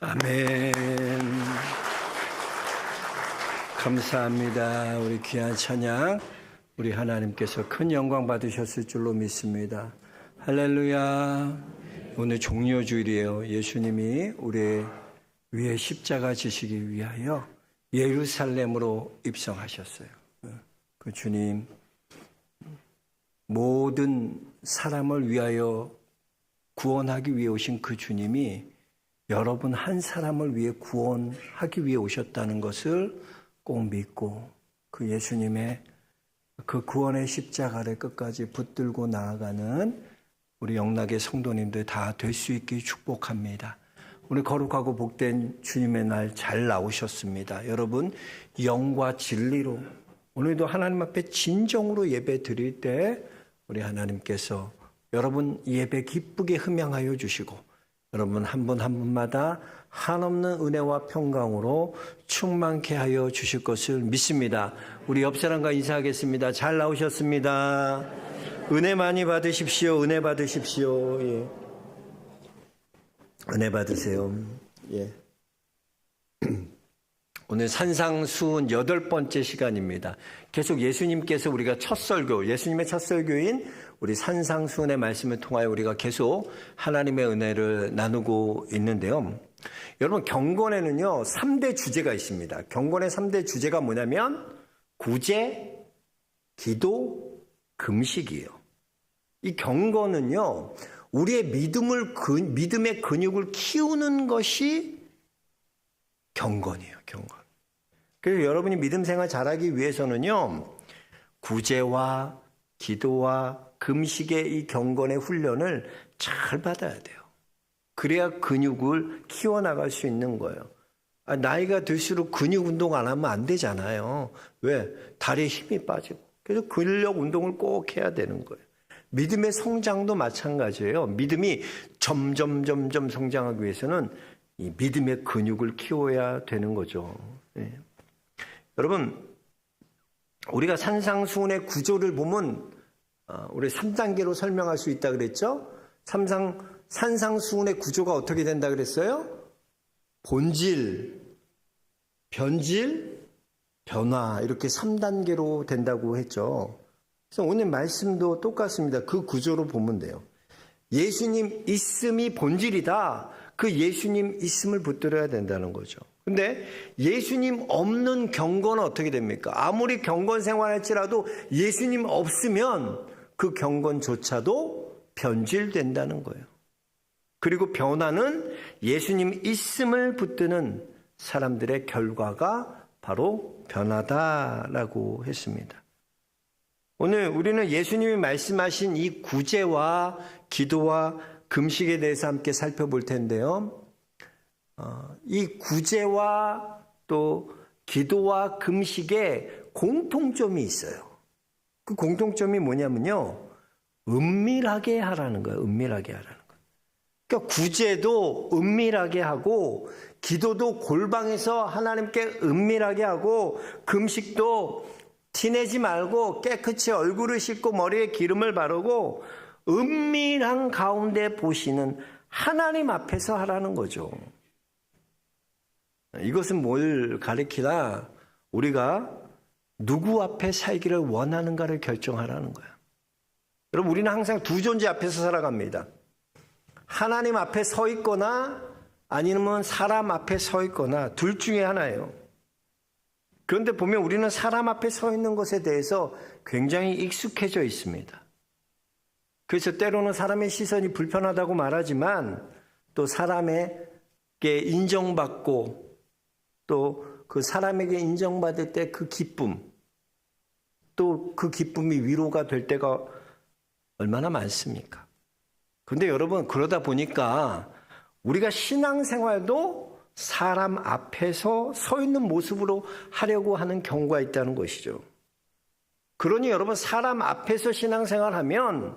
아멘. 감사합니다. 우리 귀한 찬양, 우리 하나님께서 큰 영광 받으셨을 줄로 믿습니다. 할렐루야. 오늘 종려주일이에요. 예수님이 우리 위에 십자가 지시기 위하여 예루살렘으로 입성하셨어요. 그 주님, 모든 사람을 위하여 구원하기 위해 오신 그 주님이 여러분 한 사람을 위해 구원하기 위해 오셨다는 것을 꼭 믿고 그 예수님의 그 구원의 십자가를 끝까지 붙들고 나아가는 우리 영락의 성도님들 다 될 수 있게 축복합니다. 오늘 거룩하고 복된 주님의 날 잘 나오셨습니다. 여러분 영과 진리로 오늘도 하나님 앞에 진정으로 예배 드릴 때 우리 하나님께서 여러분 예배 기쁘게 흠양하여 주시고 여러분 한 분 한 분마다 한없는 은혜와 평강으로 충만케 하여 주실 것을 믿습니다. 우리 옆 사람과 인사하겠습니다. 잘 나오셨습니다. 은혜 많이 받으십시오. 은혜 받으십시오. 예. 은혜 받으세요. 예. 오늘 산상수훈 8번째 시간입니다. 계속 예수님께서 우리가 첫 설교, 예수님의 첫 설교인 우리 산상수훈의 말씀을 통하여 우리가 계속 하나님의 은혜를 나누고 있는데요. 여러분 경건에는요 3대 주제가 있습니다. 경건의 3대 주제가 뭐냐면 구제, 기도, 금식이에요. 이 경건은요 우리의 믿음의 근육을 키우는 것이 경건이에요. 경건. 그래서 여러분이 믿음 생활 잘하기 위해서는요 구제와 기도와 금식의 이 경건의 훈련을 잘 받아야 돼요. 그래야 근육을 키워나갈 수 있는 거예요. 나이가 들수록 근육 운동 안 하면 안 되잖아요. 왜? 다리에 힘이 빠지고. 그래서 근력 운동을 꼭 해야 되는 거예요. 믿음의 성장도 마찬가지예요. 믿음이 점점 성장하기 위해서는 이 믿음의 근육을 키워야 되는 거죠. 네. 여러분 우리가 산상수훈의 구조를 보면 우리 3단계로 설명할 수 있다 그랬죠? 산상수훈의 구조가 어떻게 된다 그랬어요? 본질, 변질, 변화 이렇게 3단계로 된다고 했죠. 그래서 오늘 말씀도 똑같습니다. 그 구조로 보면 돼요. 예수님 있음이 본질이다. 그 예수님 있음을 붙들어야 된다는 거죠. 근데 예수님 없는 경건은 어떻게 됩니까? 아무리 경건 생활할지라도 예수님 없으면 그 경건조차도 변질된다는 거예요. 그리고 변화는 예수님 있음을 붙드는 사람들의 결과가 바로 변화다라고 했습니다. 오늘 우리는 예수님이 말씀하신 이 구제와 기도와 금식에 대해서 함께 살펴볼 텐데요. 이 구제와 또 기도와 금식에 공통점이 있어요. 그 공통점이 뭐냐면요. 은밀하게 하라는 거예요. 은밀하게 하라는 거예요. 그러니까 구제도 은밀하게 하고 기도도 골방에서 하나님께 은밀하게 하고 금식도 티내지 말고 깨끗이 얼굴을 씻고 머리에 기름을 바르고 은밀한 가운데 보시는 하나님 앞에서 하라는 거죠. 이것은 뭘 가리키나 우리가 누구 앞에 살기를 원하는가를 결정하라는 거야. 여러분 우리는 항상 두 존재 앞에서 살아갑니다. 하나님 앞에 서 있거나 아니면 사람 앞에 서 있거나 둘 중에 하나예요. 그런데 보면 우리는 사람 앞에 서 있는 것에 대해서 굉장히 익숙해져 있습니다. 그래서 때로는 사람의 시선이 불편하다고 말하지만 또 사람에게 인정받고 또 그 사람에게 인정받을 때 그 기쁨 또 그 기쁨이 위로가 될 때가 얼마나 많습니까? 그런데 여러분 그러다 보니까 우리가 신앙생활도 사람 앞에서 서 있는 모습으로 하려고 하는 경우가 있다는 것이죠. 그러니 여러분 사람 앞에서 신앙생활하면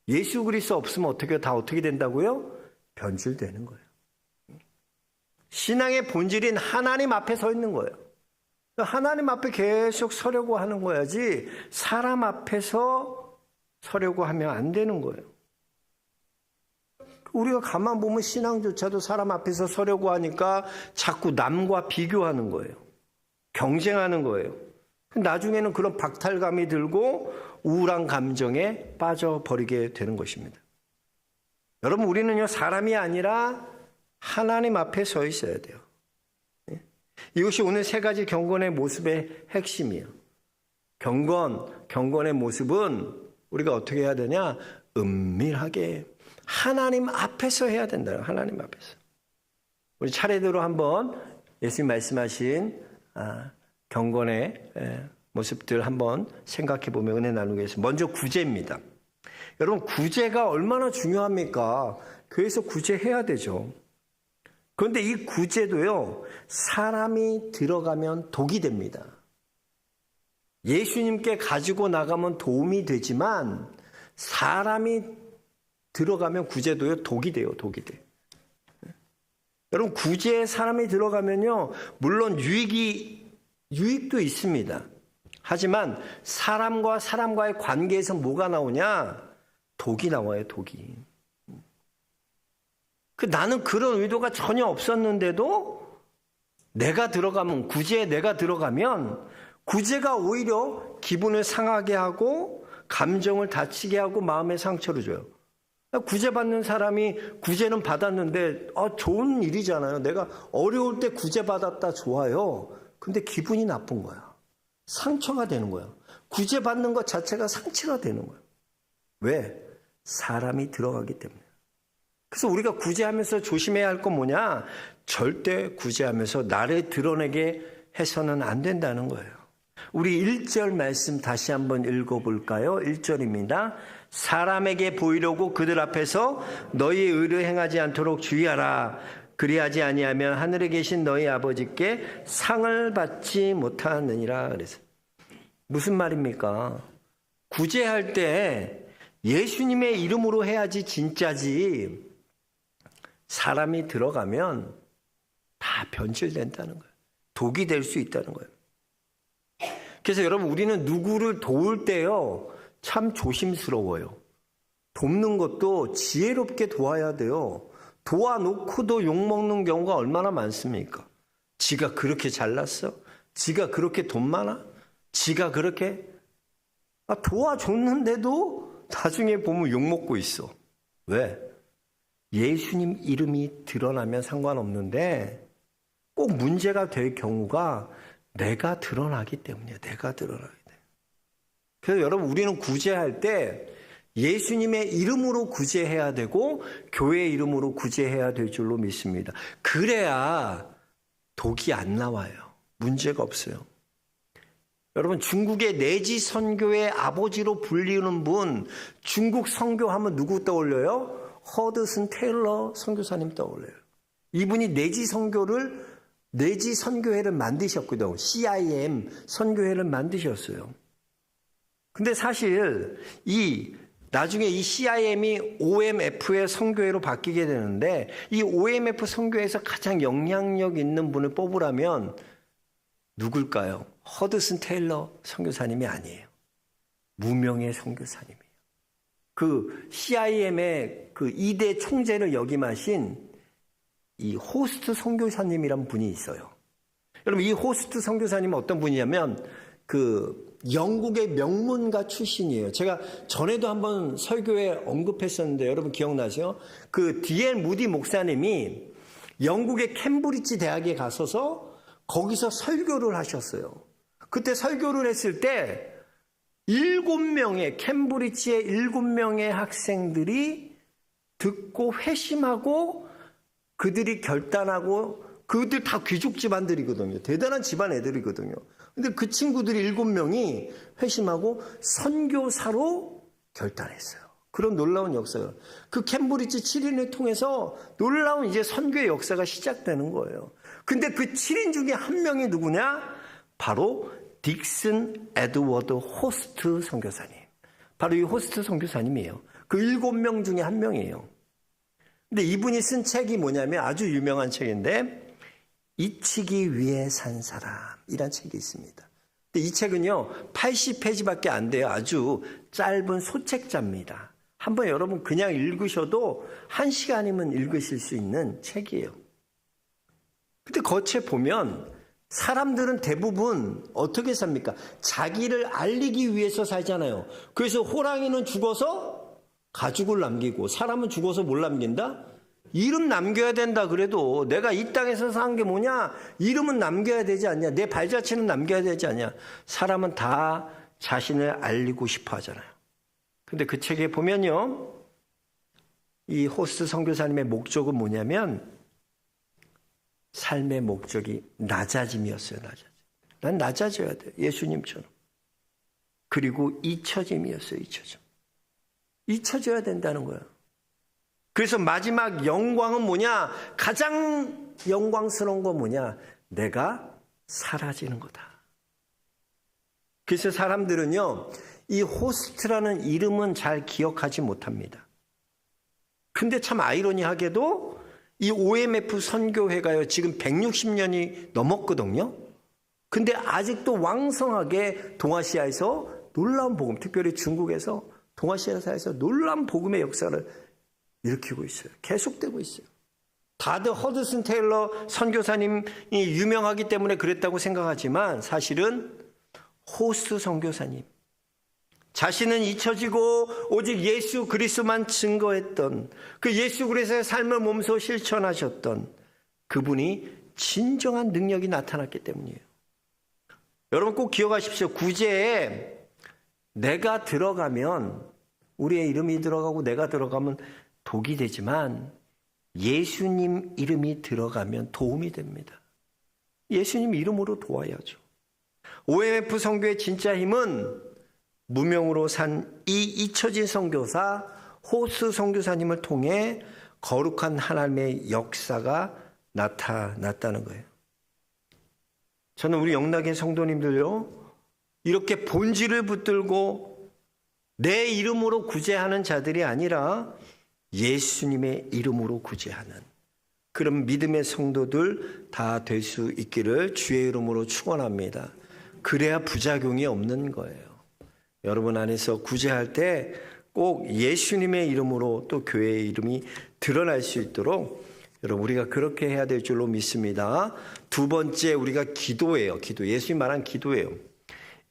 예수 그리스도 없으면 어떻게 된다고요? 변질되는 거예요. 신앙의 본질인 하나님 앞에 서 있는 거예요. 하나님 앞에 계속 서려고 하는 거야지 사람 앞에서 서려고 하면 안 되는 거예요. 우리가 가만 보면 신앙조차도 사람 앞에서 서려고 하니까 자꾸 남과 비교하는 거예요. 경쟁하는 거예요. 나중에는 그런 박탈감이 들고 우울한 감정에 빠져버리게 되는 것입니다. 여러분, 우리는요, 사람이 아니라 하나님 앞에 서 있어야 돼요. 이것이 오늘 세 가지 경건의 모습의 핵심이에요. 경건의 모습은 우리가 어떻게 해야 되냐? 은밀하게 하나님 앞에서 해야 된다. 하나님 앞에서. 우리 차례대로 한번 예수님 말씀하신 경건의 모습들 한번 생각해 보면 은혜 나누겠습니다. 먼저 구제입니다. 여러분, 구제가 얼마나 중요합니까? 교회에서 구제해야 되죠. 그런데 이 구제도요, 사람이 들어가면 독이 됩니다. 예수님께 가지고 나가면 도움이 되지만 사람이 들어가면 구제도요, 독이 돼요. 독이 돼. 여러분, 구제에 사람이 들어가면요, 물론 유익도 있습니다. 하지만 사람과 사람과의 관계에서 뭐가 나오냐? 독이 나와요, 독이. 나는 그런 의도가 전혀 없었는데도 내가 들어가면, 구제에 내가 들어가면 구제가 오히려 기분을 상하게 하고 감정을 다치게 하고 마음에 상처를 줘요. 구제받는 사람이 구제는 받았는데 좋은 일이잖아요. 내가 어려울 때 구제받았다, 좋아요. 근데 기분이 나쁜 거야. 상처가 되는 거야. 구제받는 것 자체가 상처가 되는 거야. 왜? 사람이 들어가기 때문에. 그래서 우리가 구제하면서 조심해야 할 건 뭐냐? 절대 구제하면서 나를 드러내게 해서는 안 된다는 거예요. 우리 1절 말씀 다시 한번 읽어볼까요? 1절입니다. 사람에게 보이려고 그들 앞에서 너희의 의를 행하지 않도록 주의하라. 그리하지 아니하면 하늘에 계신 너희 아버지께 상을 받지 못하느니라. 그래서 무슨 말입니까? 구제할 때 예수님의 이름으로 해야지 진짜지, 사람이 들어가면 다 변질된다는 거예요. 독이 될 수 있다는 거예요. 그래서 여러분, 우리는 누구를 도울 때요, 참 조심스러워요. 돕는 것도 지혜롭게 도와야 돼요. 도와놓고도 욕먹는 경우가 얼마나 많습니까? 지가 그렇게 잘났어? 지가 그렇게 돈 많아? 지가 그렇게? 도와줬는데도 나중에 보면 욕먹고 있어. 왜? 예수님 이름이 드러나면 상관없는데 꼭 문제가 될 경우가 내가 드러나기 때문이에요. 내가 드러나기 때문에. 그래서 여러분, 우리는 구제할 때 예수님의 이름으로 구제해야 되고 교회의 이름으로 구제해야 될 줄로 믿습니다. 그래야 독이 안 나와요. 문제가 없어요. 여러분, 중국의 내지 선교의 아버지로 불리는 분, 중국 선교하면 누구 떠올려요? 허드슨 테일러 선교사님 떠올려요. 이분이 내지 선교회를 만드셨거든요. CIM 선교회를 만드셨어요. 근데 사실 나중에 이 CIM이 OMF의 선교회로 바뀌게 되는데, 이 OMF 선교회에서 가장 영향력 있는 분을 뽑으라면 누굴까요? 허드슨 테일러 선교사님이 아니에요. 무명의 선교사님이에요. 그 CIM의 그 2대 총재를 역임하신 이 호스트 선교사님이란 분이 있어요. 여러분, 이 호스트 선교사님은 어떤 분이냐면 영국의 명문가 출신이에요. 제가 전에도 한번 설교에 언급했었는데 여러분 기억나세요? D.L. 무디 목사님이 영국의 캠브리지 대학에 가서서 거기서 설교를 하셨어요. 그때 설교를 했을 때 7명의 캠브리지의 7명의 학생들이 듣고 회심하고 그들이 결단하고, 그들 다 귀족 집안들이거든요. 대단한 집안 애들이거든요. 근데 그 친구들이 7명이 회심하고 선교사로 결단했어요. 그런 놀라운 역사가. 그 캠브리지 7인을 통해서 놀라운 이제 선교의 역사가 시작되는 거예요. 근데 그 7인 중에 한 명이 누구냐? 바로 딕슨 에드워드 호스트 선교사님. 바로 이 호스트 선교사님이에요. 그 7명 중에 한 명이에요. 근데 이분이 쓴 책이 뭐냐면 아주 유명한 책인데, 잊히기 위해 산 사람이란 책이 있습니다. 근데 이 책은요 80페이지밖에 안 돼요. 아주 짧은 소책자입니다. 한번 여러분 그냥 읽으셔도 1시간이면 읽으실 수 있는 책이에요. 근데 거기에 보면 사람들은 대부분 어떻게 삽니까? 자기를 알리기 위해서 살잖아요. 그래서 호랑이는 죽어서 가죽을 남기고 사람은 죽어서 뭘 남긴다? 이름 남겨야 된다. 그래도 내가 이 땅에서 산 게 뭐냐? 이름은 남겨야 되지 않냐? 내 발자취는 남겨야 되지 않냐? 사람은 다 자신을 알리고 싶어 하잖아요. 근데 그 책에 보면요, 이 호스트 선교사님의 목적은 뭐냐면 삶의 목적이 낮아짐이었어요. 난 낮아져야 돼. 예수님처럼. 그리고 잊혀짐이었어요. 잊혀져야 된다는 거예요. 그래서 마지막 영광은 뭐냐? 가장 영광스러운 건 뭐냐? 내가 사라지는 거다. 그래서 사람들은요, 이 호스트라는 이름은 잘 기억하지 못합니다. 근데 참 아이러니하게도 이 OMF 선교회가요, 지금 160년이 넘었거든요. 근데 아직도 왕성하게 동아시아에서 놀라운 복음, 특별히 중국에서 동아시아에서 놀라운 복음의 역사를 일으키고 있어요. 계속되고 있어요. 다들 허드슨 테일러 선교사님이 유명하기 때문에 그랬다고 생각하지만 사실은 호스트 선교사님, 자신은 잊혀지고 오직 예수 그리스도만 증거했던 그 예수 그리스도의 삶을 몸소 실천하셨던 그분이 진정한 능력이 나타났기 때문이에요. 여러분 꼭 기억하십시오. 구제에 내가 들어가면, 우리의 이름이 들어가고 내가 들어가면 독이 되지만 예수님 이름이 들어가면 도움이 됩니다. 예수님 이름으로 도와야죠. OMF 선교의 진짜 힘은 무명으로 산 이 잊혀진 선교사 호스 선교사님을 통해 거룩한 하나님의 역사가 나타났다는 거예요. 저는 우리 영락의 성도님들요, 이렇게 본질을 붙들고 내 이름으로 구제하는 자들이 아니라 예수님의 이름으로 구제하는 그런 믿음의 성도들 다 될 수 있기를 주의 이름으로 축원합니다. 그래야 부작용이 없는 거예요. 여러분 안에서 구제할 때 꼭 예수님의 이름으로 또 교회의 이름이 드러날 수 있도록 여러분 우리가 그렇게 해야 될 줄로 믿습니다. 두 번째, 우리가 기도예요. 기도. 예수님 말한 기도예요.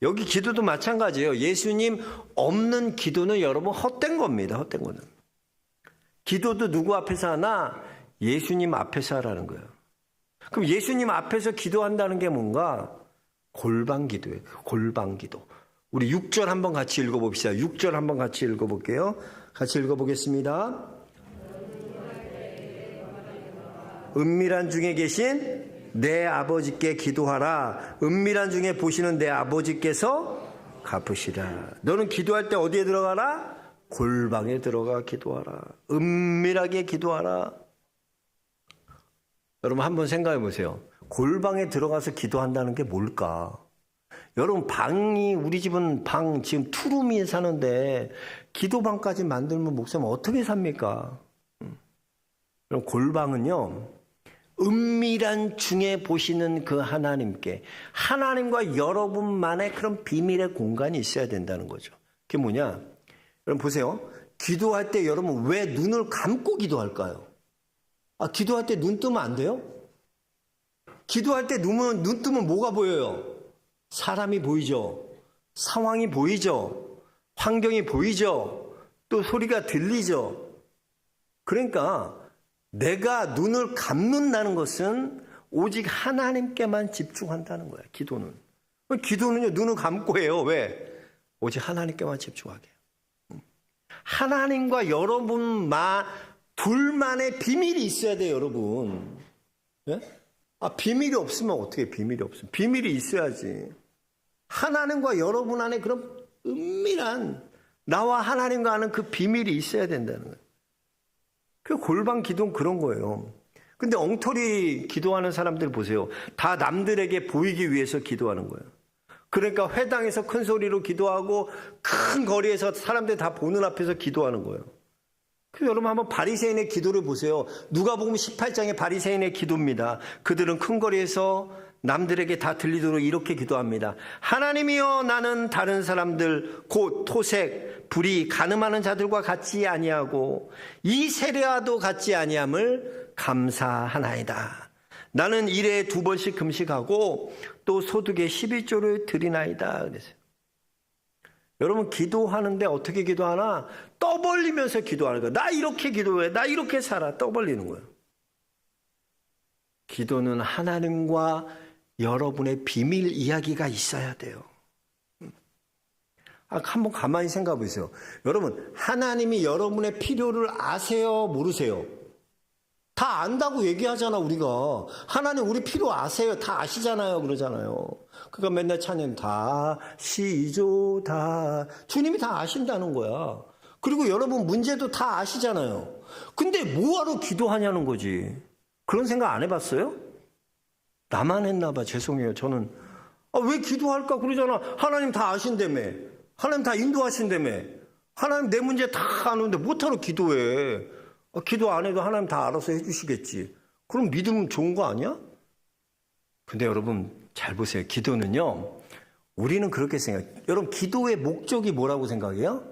여기 기도도 마찬가지예요. 예수님 없는 기도는 여러분 헛된 겁니다. 헛된 거는. 기도도 누구 앞에서 하나? 예수님 앞에서 하라는 거예요. 그럼 예수님 앞에서 기도한다는 게 뭔가? 골방 기도예요. 골방 기도. 우리 6절 한번 같이 읽어봅시다. 6절 한번 같이 읽어볼게요. 같이 읽어보겠습니다. 은밀한 중에 계신 내 아버지께 기도하라. 은밀한 중에 보시는 내 아버지께서 갚으시라. 너는 기도할 때 어디에 들어가라? 골방에 들어가 기도하라. 은밀하게 기도하라. 여러분 한번 생각해 보세요. 골방에 들어가서 기도한다는 게 뭘까? 여러분 방이, 우리 집은 방 지금 투룸이 사는데 기도방까지 만들면 목사님 어떻게 삽니까? 그럼 골방은요, 은밀한 중에 보시는 그 하나님께, 하나님과 여러분만의 그런 비밀의 공간이 있어야 된다는 거죠. 그게 뭐냐? 여러분 보세요. 기도할 때 여러분 왜 눈을 감고 기도할까요? 기도할 때 눈 뜨면 안 돼요? 기도할 때 눈 뜨면 뭐가 보여요? 사람이 보이죠. 상황이 보이죠. 환경이 보이죠. 또 소리가 들리죠. 그러니까 내가 눈을 감는다는 것은 오직 하나님께만 집중한다는 거야. 기도는. 기도는요, 눈을 감고 해요. 왜? 오직 하나님께만 집중하게 해요. 하나님과 여러분만 둘만의 비밀이 있어야 돼요, 여러분. 네? 비밀이 없으면 어떻게 비밀이 없으면? 비밀이 있어야지. 하나님과 여러분 안에 그런 은밀한 나와 하나님과 하는 그 비밀이 있어야 된다는 거예요. 그 골방 기도는 그런 거예요. 근데 엉터리 기도하는 사람들 보세요. 다 남들에게 보이기 위해서 기도하는 거예요. 그러니까 회당에서 큰 소리로 기도하고 큰 거리에서 사람들 다 보는 앞에서 기도하는 거예요. 여러분 한번 바리새인의 기도를 보세요. 누가복음 18장의 바리새인의 기도입니다. 그들은 큰 거리에서 남들에게 다 들리도록 이렇게 기도합니다. 하나님이여, 나는 다른 사람들 곧 토색, 불의, 가늠하는 자들과 같지 아니하고 이 세례와도 같지 아니함을 감사하나이다. 나는 일에 2번씩 금식하고 또 소득의 11조를 드리나이다. 그랬어요. 여러분, 기도하는데 어떻게 기도하나? 떠벌리면서 기도하는 거예요. 나 이렇게 기도해, 나 이렇게 살아, 떠벌리는 거예요. 기도는 하나님과 여러분의 비밀 이야기가 있어야 돼요. 한번 가만히 생각해 보세요. 여러분, 하나님이 여러분의 필요를 아세요, 모르세요? 다 안다고 얘기하잖아, 우리가. 하나님 우리 필요 아세요? 다 아시잖아요, 그러잖아요. 그러니까 맨날 찬양 다 시조 다. 주님이 다 아신다는 거야. 그리고 여러분 문제도 다 아시잖아요. 근데 뭐하러 기도하냐는 거지. 그런 생각 안 해봤어요? 나만 했나 봐. 죄송해요. 저는 왜 기도할까 그러잖아. 하나님 다 아신다며. 하나님 다 인도하신다며. 하나님 내 문제 다 아는데 못하러 기도해. 기도 안 해도 하나님 다 알아서 해주시겠지. 그럼 믿으면 좋은 거 아니야? 근데 여러분 잘 보세요. 기도는요, 우리는 그렇게 생각해요. 여러분, 기도의 목적이 뭐라고 생각해요?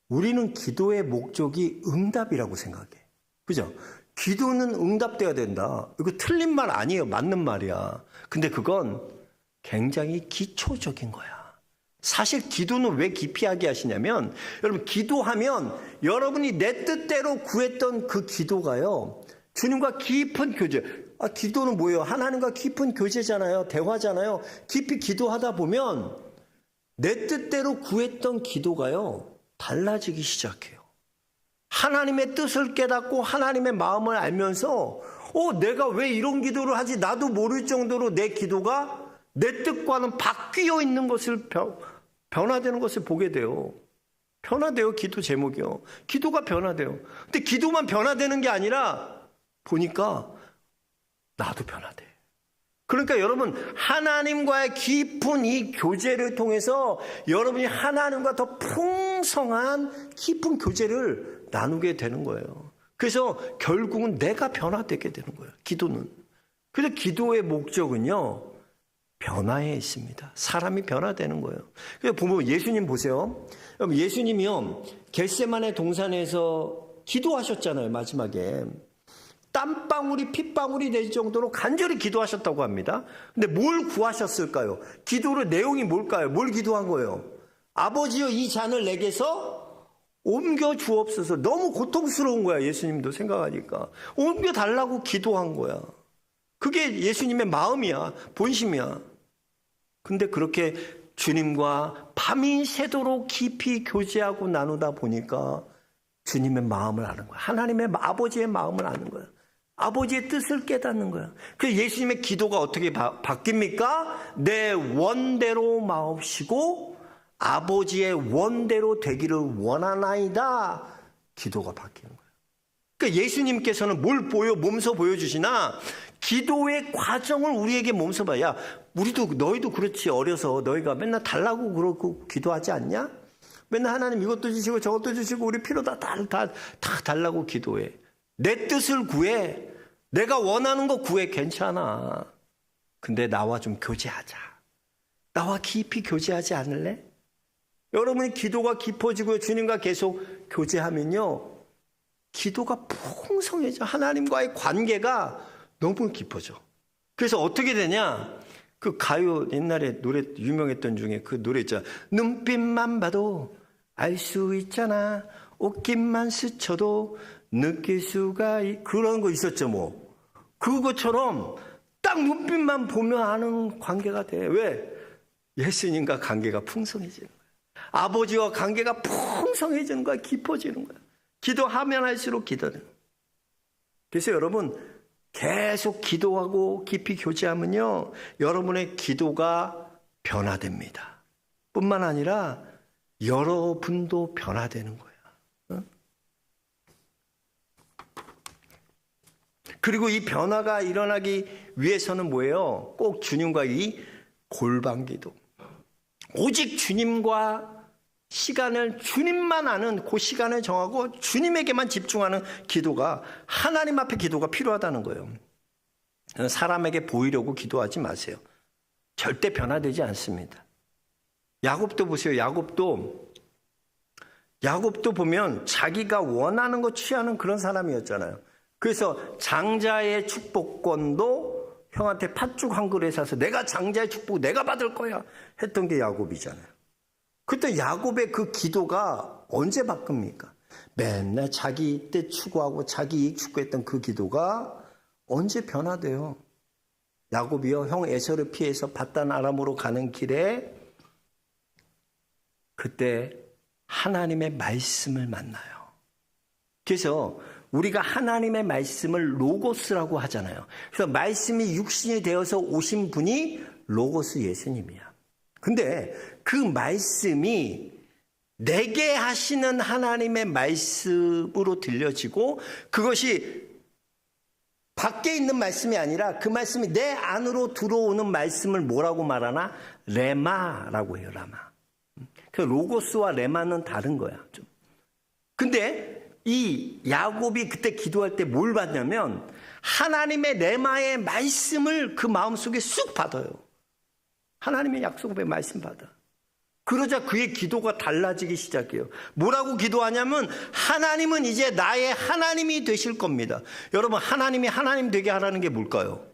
우리는 기도의 목적이 응답이라고 생각해. 그죠? 기도는 응답돼야 된다. 이거 틀린 말 아니에요. 맞는 말이야. 근데 그건 굉장히 기초적인 거야. 사실 기도는 왜 기피하게 하시냐면, 여러분, 기도하면 여러분이 내 뜻대로 구했던 그 기도가요, 주님과 깊은 교제. 기도는 뭐예요? 하나님과 깊은 교제잖아요. 대화잖아요. 깊이 기도하다 보면 내 뜻대로 구했던 기도가요, 달라지기 시작해요. 하나님의 뜻을 깨닫고 하나님의 마음을 알면서 내가 왜 이런 기도를 하지? 나도 모를 정도로 내 기도가 내 뜻과는 바뀌어 있는 것을 변화되는 것을 보게 돼요. 변화돼요. 기도 제목이요. 기도가 변화돼요. 근데 기도만 변화되는 게 아니라 보니까 나도 변화돼. 그러니까 여러분, 하나님과의 깊은 이 교제를 통해서 여러분이 하나님과 더 풍성한 깊은 교제를 나누게 되는 거예요. 그래서 결국은 내가 변화되게 되는 거예요. 기도는. 그래서 기도의 목적은요, 변화에 있습니다. 사람이 변화되는 거예요. 그래서 보면 예수님 보세요. 예수님이요, 겟세마네 동산에서 기도하셨잖아요. 마지막에 땀방울이 핏방울이 될 정도로 간절히 기도하셨다고 합니다. 근데 뭘 구하셨을까요? 기도의 내용이 뭘까요? 뭘 기도한 거예요? 아버지여, 이 잔을 내게서 옮겨 주옵소서. 너무 고통스러운 거야. 예수님도 생각하니까 옮겨 달라고 기도한 거야. 그게 예수님의 마음이야. 본심이야. 근데 그렇게 주님과 밤이 새도록 깊이 교제하고 나누다 보니까 주님의 마음을 아는 거야. 하나님의 아버지의 마음을 아는 거야. 아버지의 뜻을 깨닫는 거야. 그래서 예수님의 기도가 어떻게 바뀝니까? 내 원대로 마옵시고 아버지의 원대로 되기를 원하나이다. 기도가 바뀌는 거야. 그러니까 예수님께서는 뭘 몸소 보여주시나? 기도의 과정을 우리에게 몸소 봐야. 너희도 그렇지. 어려서 너희가 맨날 달라고 그러고 기도하지 않냐? 맨날 하나님 이것도 주시고 저것도 주시고 우리 필요 다 달라고 기도해. 내 뜻을 구해. 내가 원하는 거 구해. 괜찮아. 근데 나와 좀 교제하자. 나와 깊이 교제하지 않을래? 여러분이 기도가 깊어지고 주님과 계속 교제하면요, 기도가 풍성해져. 하나님과의 관계가 너무 깊어져. 그래서 어떻게 되냐? 그 가요 옛날에 노래 유명했던 중에 그 노래 있잖아. 눈빛만 봐도 알 수 있잖아. 옷깃만 스쳐도 느낄 수가 그런 거 있었죠. 뭐 그것처럼 딱 눈빛만 보면 아는 관계가 돼. 왜? 예수님과 관계가 풍성해지는 거야. 아버지와 관계가 풍성해지는 거야. 깊어지는 거야. 기도하면 할수록 기도는. 그래서 여러분 계속 기도하고 깊이 교제하면요, 여러분의 기도가 변화됩니다. 뿐만 아니라 여러분도 변화되는 거야. 그리고 이 변화가 일어나기 위해서는 뭐예요? 꼭 주님과 이 골방기도. 오직 주님과 시간을 주님만 아는 그 시간을 정하고 주님에게만 집중하는 기도가, 하나님 앞에 기도가 필요하다는 거예요. 사람에게 보이려고 기도하지 마세요. 절대 변화되지 않습니다. 야곱도 보세요. 야곱도 보면 자기가 원하는 거 취하는 그런 사람이었잖아요. 그래서 장자의 축복권도 형한테 팥죽 한 그릇 사서 내가 장자의 축복 내가 받을 거야 했던 게 야곱이잖아요. 그때 야곱의 그 기도가 언제 바뀝니까? 맨날 자기 때 추구하고 자기 이익 추구했던 그 기도가 언제 변화돼요? 야곱이요, 형 에서를 피해서 밧단 아람으로 가는 길에 그때 하나님의 말씀을 만나요. 그래서 우리가 하나님의 말씀을 로고스라고 하잖아요. 그래서 말씀이 육신이 되어서 오신 분이 로고스 예수님이야. 근데 그 말씀이 내게 하시는 하나님의 말씀으로 들려지고 그것이 밖에 있는 말씀이 아니라 그 말씀이 내 안으로 들어오는 말씀을 뭐라고 말하나? 레마라고 해요. 라마. 그 로고스와 레마는 다른 거야. 좀. 근데 이 야곱이 그때 기도할 때 뭘 받냐면 하나님의 레마의 말씀을 그 마음속에 쑥 받아요. 하나님의 약속의 말씀 받아. 그러자 그의 기도가 달라지기 시작해요. 뭐라고 기도하냐면 하나님은 이제 나의 하나님이 되실 겁니다. 여러분, 하나님이 하나님 되게 하라는 게 뭘까요?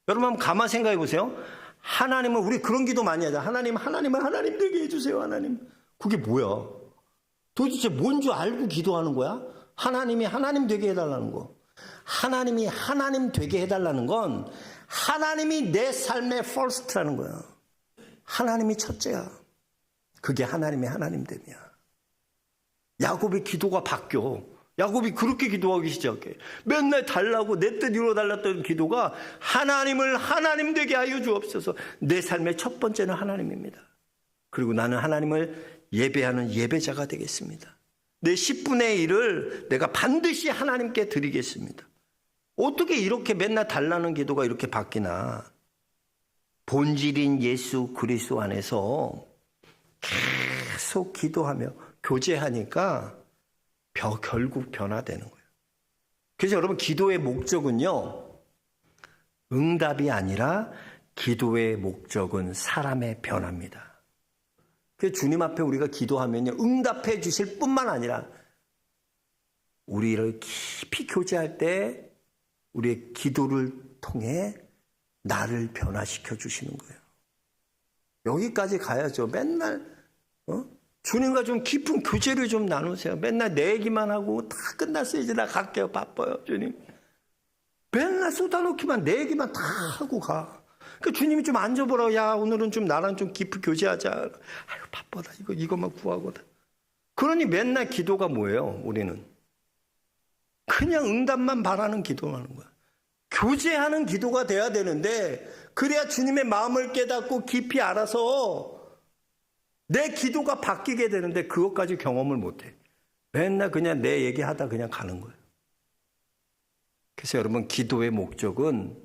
여러분 한번 가만 생각해 보세요. 하나님은, 우리 그런 기도 많이 하자. 하나님은 하나님 되게 해주세요. 하나님. 그게 뭐야? 도대체 뭔 줄 알고 기도하는 거야? 하나님이 하나님 되게 해달라는 거. 하나님이 하나님 되게 해달라는 건 하나님이 내 삶의 퍼스트라는 거야. 하나님이 첫째야. 그게 하나님의 하나님됨이야. 야곱의 기도가 바뀌어. 야곱이 그렇게 기도하기 시작해. 맨날 달라고 내 뜻 이루어달랐던 기도가 하나님을 하나님 되게 하여 주옵소서. 내 삶의 첫 번째는 하나님입니다. 그리고 나는 하나님을 예배하는 예배자가 되겠습니다. 내 10분의 1을 내가 반드시 하나님께 드리겠습니다. 어떻게 이렇게 맨날 달라는 기도가 이렇게 바뀌나? 본질인 예수 그리스도 안에서 계속 기도하며 교제하니까 결국 변화되는 거예요. 그래서 여러분, 기도의 목적은요, 응답이 아니라 기도의 목적은 사람의 변화입니다. 그래서 주님 앞에 우리가 기도하면요, 응답해 주실 뿐만 아니라 우리를 깊이 교제할 때 우리의 기도를 통해 나를 변화시켜 주시는 거예요. 여기까지 가야죠. 맨날 주님과 좀 깊은 교제를 좀 나누세요. 맨날 내 얘기만 하고 다 끝났어요. 이제 나 갈게요. 바빠요. 주님. 맨날 쏟아놓기만 내 얘기만 다 하고 가. 그러니까 주님이 좀 앉아보라고. 야, 오늘은 좀 나랑 좀 깊이 교제하자. 아유, 바빠. 나 이것만 구하거든. 그러니 맨날 기도가 뭐예요? 우리는 그냥 응답만 바라는 기도하는 거야. 교제하는 기도가 돼야 되는데, 그래야 주님의 마음을 깨닫고 깊이 알아서 내 기도가 바뀌게 되는데 그것까지 경험을 못해. 맨날 그냥 내 얘기하다 그냥 가는 거예요. 그래서 여러분, 기도의 목적은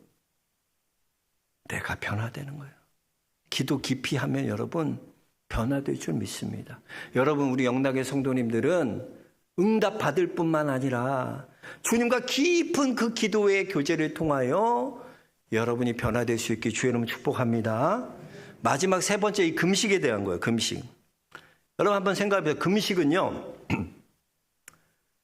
내가 변화되는 거예요. 기도 깊이 하면 여러분 변화될 줄 믿습니다. 여러분, 우리 영락의 성도님들은 응답 받을 뿐만 아니라 주님과 깊은 그 기도의 교제를 통하여 여러분이 변화될 수 있게 주의 이름으로 축복합니다. 마지막 세 번째, 이 금식에 대한 거예요. 금식. 여러분 한번 생각해 보세요. 금식은요,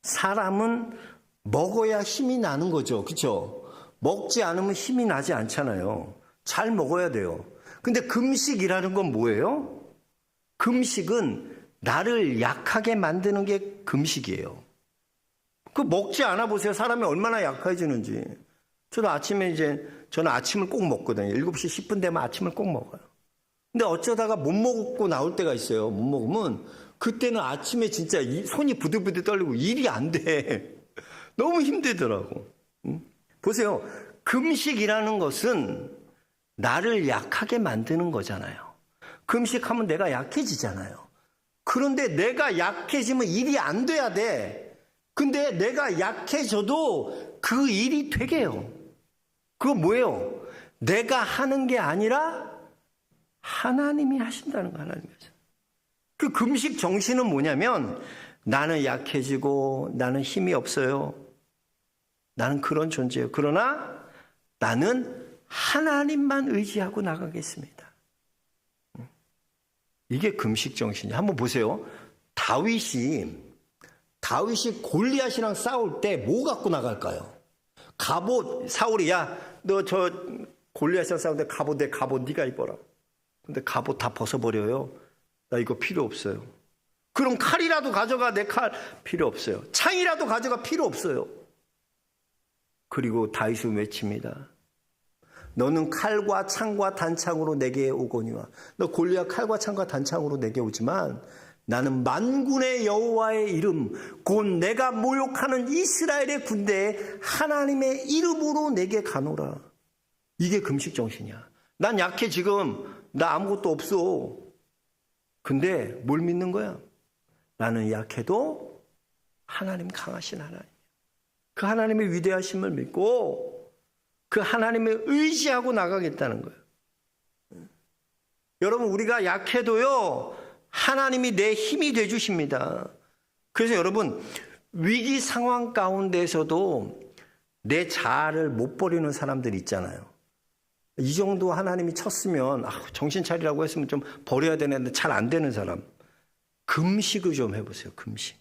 사람은 먹어야 힘이 나는 거죠. 그렇죠? 먹지 않으면 힘이 나지 않잖아요. 잘 먹어야 돼요. 근데 금식이라는 건 뭐예요? 금식은 나를 약하게 만드는 게 금식이에요. 그 먹지 않아 보세요. 사람이 얼마나 약해지는지. 저는 아침을 꼭 먹거든요. 7시 10분 되면 아침을 꼭 먹어요. 근데 어쩌다가 못 먹고 나올 때가 있어요. 못 먹으면 그때는 아침에 진짜 손이 부들부들 떨리고 일이 안 돼. 너무 힘들더라고. 보세요. 금식이라는 것은 나를 약하게 만드는 거잖아요. 금식하면 내가 약해지잖아요. 그런데 내가 약해지면 일이 안 돼야 돼. 근데 내가 약해져도 그 일이 되게 해요. 그거 뭐예요? 내가 하는 게 아니라 하나님이 하신다는 거. 하나님이 하신다. 그 금식 정신은 뭐냐면, 나는 약해지고 나는 힘이 없어요. 나는 그런 존재예요. 그러나 나는 하나님만 의지하고 나가겠습니다. 이게 금식 정신이에요. 한번 보세요. 다윗이 골리앗이랑 싸울 때 뭐 갖고 나갈까요? 갑옷. 사울이 너 저 골리앗이랑 싸우는데 내 갑옷 네가 입어라. 근데 갑옷 다 벗어버려요. 나 이거 필요 없어요. 그럼 칼이라도 가져가. 내 칼 필요 없어요. 창이라도 가져가. 필요 없어요. 그리고 다윗은 외칩니다. 너는 칼과 창과 단창으로 내게 오거니와. 너 골리앗 칼과 창과 단창으로 내게 오지만 나는 만군의 여호와의 이름 곧 내가 모욕하는 이스라엘의 군대에 하나님의 이름으로 내게 가노라. 이게 금식 정신이야. 난 약해 지금. 나 아무것도 없어. 근데 뭘 믿는 거야? 나는 약해도 하나님 강하신 하나님. 그 하나님의 위대하심을 믿고 그 하나님을 의지하고 나가겠다는 거예요. 여러분 우리가 약해도요 하나님이 내 힘이 되주십니다. 그래서 여러분 위기 상황 가운데서도 내 자아를 못 버리는 사람들 있잖아요. 이 정도 하나님이 쳤으면 정신 차리라고 했으면 좀 버려야 되는데 잘 안 되는 사람. 금식을 좀 해보세요. 금식.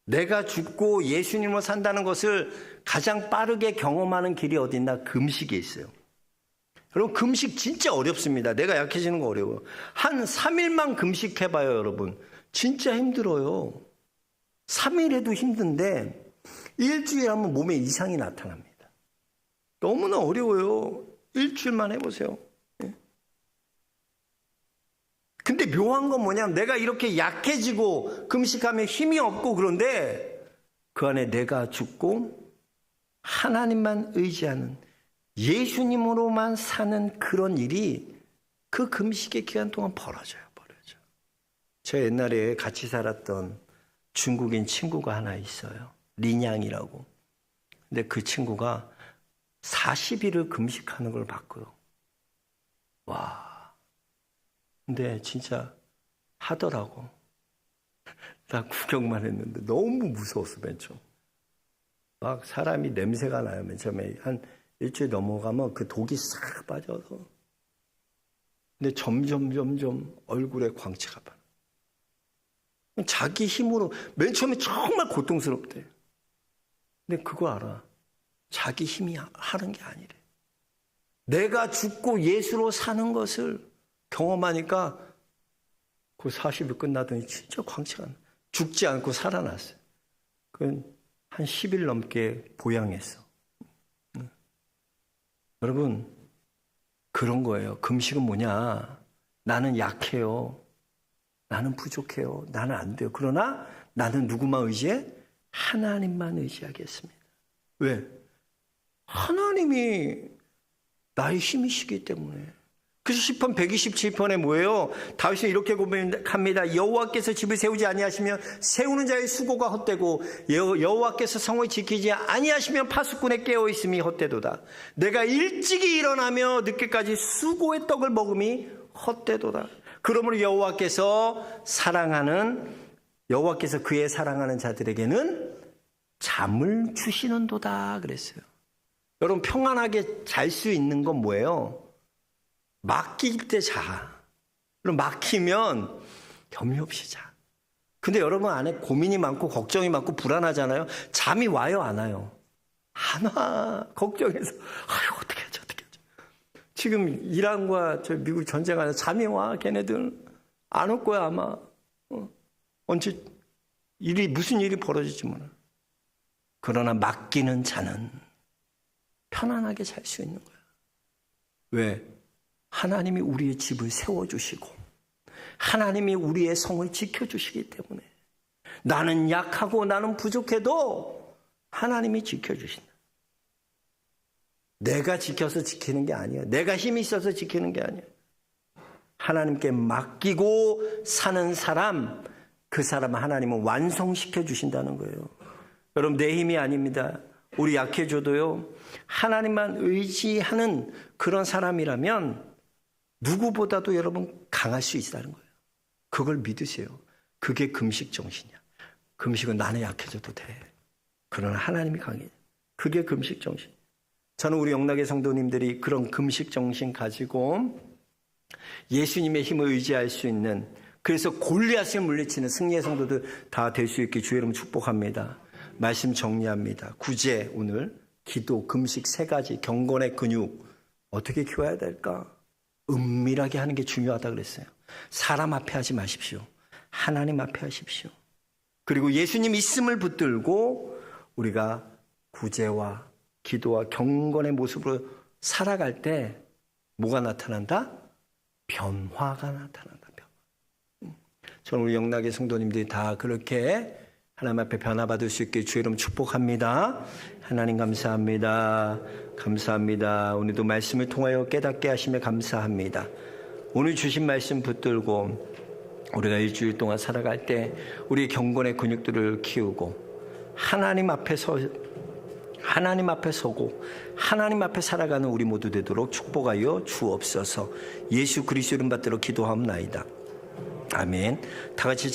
내가 죽고 예수님으로 산다는 것을 가장 빠르게 경험하는 길이 어디 있나? 금식에 있어요. 여러분 금식 진짜 어렵습니다. 내가 약해지는 거 어려워요. 한 3일만 금식해봐요. 여러분 진짜 힘들어요. 3일 해도 힘든데 일주일 하면 몸에 이상이 나타납니다. 너무나 어려워요. 일주일만 해보세요. 근데 묘한 건 뭐냐면 내가 이렇게 약해지고 금식하면 힘이 없고 그런데 그 안에 내가 죽고 하나님만 의지하는 예수님으로만 사는 그런 일이 그 금식의 기간 동안 벌어져요. 저 옛날에 같이 살았던 중국인 친구가 하나 있어요. 리냥이라고. 근데 그 친구가 40일을 금식하는 걸 봤고요. 와. 근데 진짜 하더라고. 나 구경만 했는데 너무 무서웠어, 맨 처음. 막 사람이 냄새가 나요, 맨 처음에. 한 일주일 넘어가면 그 독이 싹 빠져서. 근데 점점 얼굴에 광채가 봐. 자기 힘으로, 맨 처음에 정말 고통스럽대. 근데 그거 알아. 자기 힘이 하는 게 아니래. 내가 죽고 예수로 사는 것을 경험하니까 그 40일 끝나더니 진짜 광채가 나. 죽지 않고 살아났어요. 그건 한 10일 넘게 보양했어. 여러분 그런 거예요. 금식은 뭐냐? 나는 약해요. 나는 부족해요. 나는 안 돼요. 그러나 나는 누구만 의지해? 하나님만 의지하겠습니다. 왜? 하나님이 나의 힘이시기 때문에. 그래서 시편 127편에 뭐예요? 다윗은 이렇게 고백합니다. 여호와께서 집을 세우지 아니하시면 세우는 자의 수고가 헛되고 여호와께서 성을 지키지 아니하시면 파수꾼의 깨어있음이 헛되도다. 내가 일찍이 일어나며 늦게까지 수고의 떡을 먹음이 헛되도다. 그러므로 여호와께서 그의 사랑하는 자들에게는 잠을 주시는도다 그랬어요. 여러분 평안하게 잘 수 있는 건 뭐예요? 맡길 때 자. 그럼 막히면 염려 없이 자. 근데 여러분 안에 고민이 많고 걱정이 많고 불안하잖아요. 잠이 와요, 안 와요? 안 와. 걱정해서 어떻게 하지. 지금 이란과 저 미국 전쟁하는 잠이 와. 걔네들 안 올 거야 아마. 언제 무슨 일이 벌어질지 몰라. 그러나 맡기는 자는 편안하게 잘 수 있는 거야. 왜? 하나님이 우리의 집을 세워주시고 하나님이 우리의 성을 지켜주시기 때문에 나는 약하고 나는 부족해도 하나님이 지켜주신다. 내가 지켜서 지키는 게 아니야. 내가 힘이 있어서 지키는 게 아니야. 하나님께 맡기고 사는 사람, 그 사람은 하나님은 완성시켜 주신다는 거예요. 여러분 내 힘이 아닙니다. 우리 약해져도요. 하나님만 의지하는 그런 사람이라면 누구보다도 여러분 강할 수 있다는 거예요. 그걸 믿으세요. 그게 금식 정신이야. 금식은 나는 약해져도 돼. 그러나 하나님이 강해. 그게 금식 정신. 저는 우리 영락의 성도님들이 그런 금식 정신 가지고 예수님의 힘을 의지할 수 있는, 그래서 골리앗을 물리치는 승리의 성도들 다 될 수 있게 주의 이름 축복합니다. 말씀 정리합니다. 구제, 오늘 기도, 금식 3가지, 경건의 근육 어떻게 키워야 될까? 은밀하게 하는 게 중요하다 그랬어요. 사람 앞에 하지 마십시오. 하나님 앞에 하십시오. 그리고 예수님 있음을 붙들고 우리가 구제와 기도와 경건의 모습으로 살아갈 때 뭐가 나타난다? 변화가 나타난다. 저는 우리 영락의 성도님들이 다 그렇게 하나님 앞에 변화받을 수 있게 주의 이름 축복합니다. 하나님 감사합니다. 감사합니다. 오늘도 말씀을 통하여 깨닫게 하시며 감사합니다. 오늘 주신 말씀 붙들고 우리가 일주일 동안 살아갈 때 우리의 경건의 근육들을 키우고 하나님 앞에 서고 하나님 앞에 살아가는 우리 모두 되도록 축복하여 주옵소서. 예수 그리스도 이름 받들어 기도하옵나이다. 아멘. 다 같이